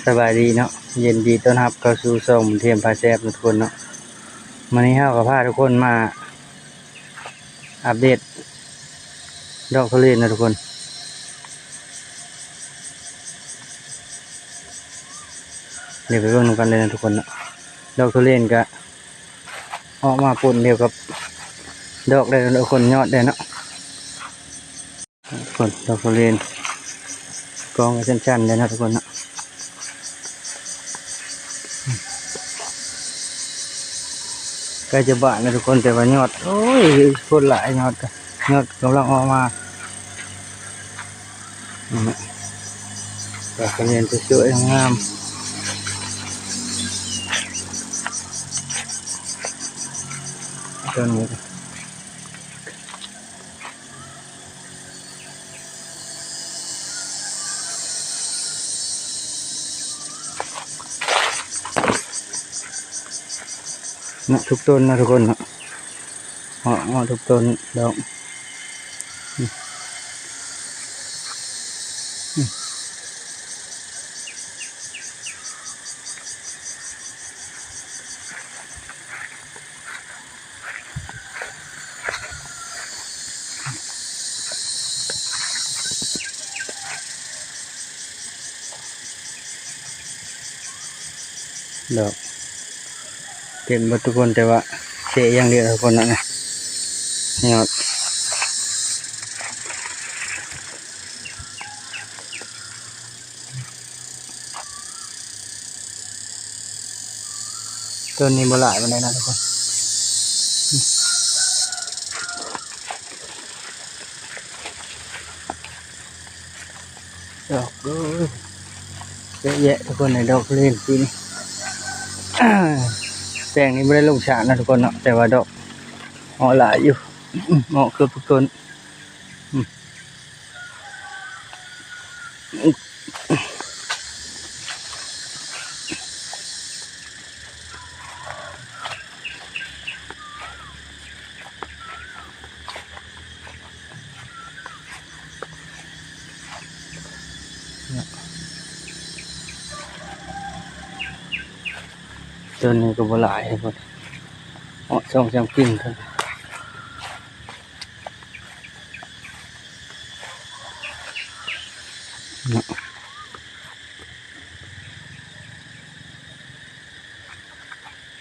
สบายดีเนาะเย็นดีต้อนรับเข้าสู่ช่องเทียมพาแซ่บทุกคนเนาะวันนี้เฮาก็พาทุกคนมาอัปเดตดอกทุเรียนนะทุกคนเดี๋ยวไปเบิ่งกันเลยนะทุกคนเนาะดอกทุเรียนก็ออกมาปุ่นเดียวกับดอกได้ทุกคนยอดได้เนาะคนดอกทุเรียนกองกันชั้นๆเลยนะทุกคนเนาะใกล้จะบานนะทุกคนแต่ว่ายอดโอ้ยคนหลายยอดกำลังออกมาดอกทุเรียนสวยๆงามต้นนี้นะทุกต้นนะทุกคนนะทุกต้นดอกเต็มหมดทุกคนแต่ว่าเสียอย่างเดียวทุกคนนะยอดต้นนี้บ่หลายวันไหนนะทุกคนดอกเยอะแยะทุกคนในดอกเล่นปีนี้แปลงนี้ไม่ได้ลงฉานะทุกคนเนาะแต่ว่าดอกหลายอยู่เกือบทุกต้นต้นนี้ก็บ่หลายทุกคนช่องจำกิ่งครับ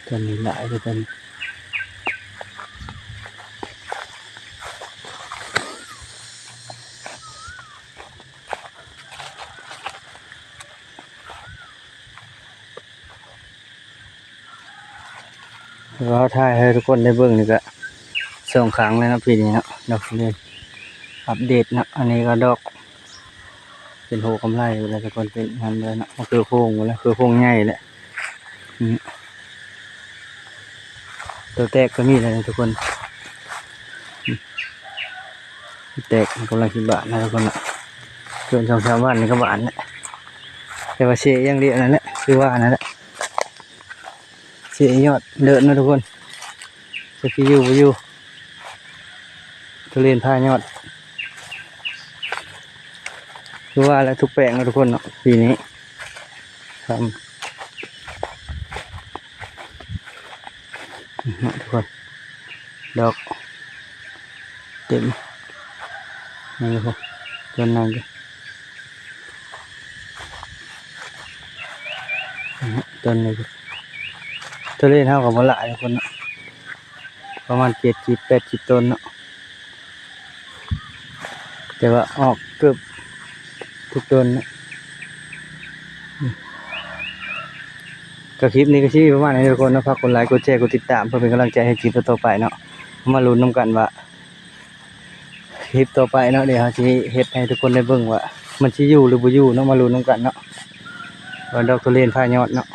ต้นนี้หลายทุกคนเราถ่ายให้ทุกคนได้เบิ่งนี่ก็2 ครั้งเลยนะปีนี้เนาะดอกทุเรียนอัปเดตนะอันนี้ก็ดอกเป็นโหกำไรเวลาทุกคนเป็นงานเลยนะคือโค้งหมดแล้วคือโค้งใหญ่แหละตัวแตกก็มีเลยนะทุกคนแตกกำลัง10 บาทนะทุกคนนะเกิน2-3 วันนี่ก็บาทนะแต่ว่าเสียอย่างเดียวนั่นแหละคือว่านั่นแหละเสียยอดเดินนะทุกคนจะพี่อยู่ทุเรียนผ้ายอดคือว่าแล้วทุกแปลงนะทุกคนเนาะปีนี้ทำทุกคนดอกเต็มนี่ครับต้นนั้นก็ต้นนี้ก็ทุเรียนเท่ากับมะละทุกคนเนาะประมาณ70-80 ต้นเนาะแต่ว่าออกเกือบทุกต้นนะก็คลิปนี้ก็ชี้ประมาณนี้ทุกคนนะฝากกดไลค์กดแชร์กดติดตามเพื่อเป็นกำลังใจให้คลิปต่อไปเนาะมาลุ้นน้ำกันว่าคลิปต่อไปเนาะเดี๋ยวเราจะเฮ็ดให้ทุกคนได้เบิ่งว่ามันสิอยู่หรือบ่อยู่เนาะมาลุ้นน้ำกันเนาะว่าดอกทุเรียนพายอดเนาะ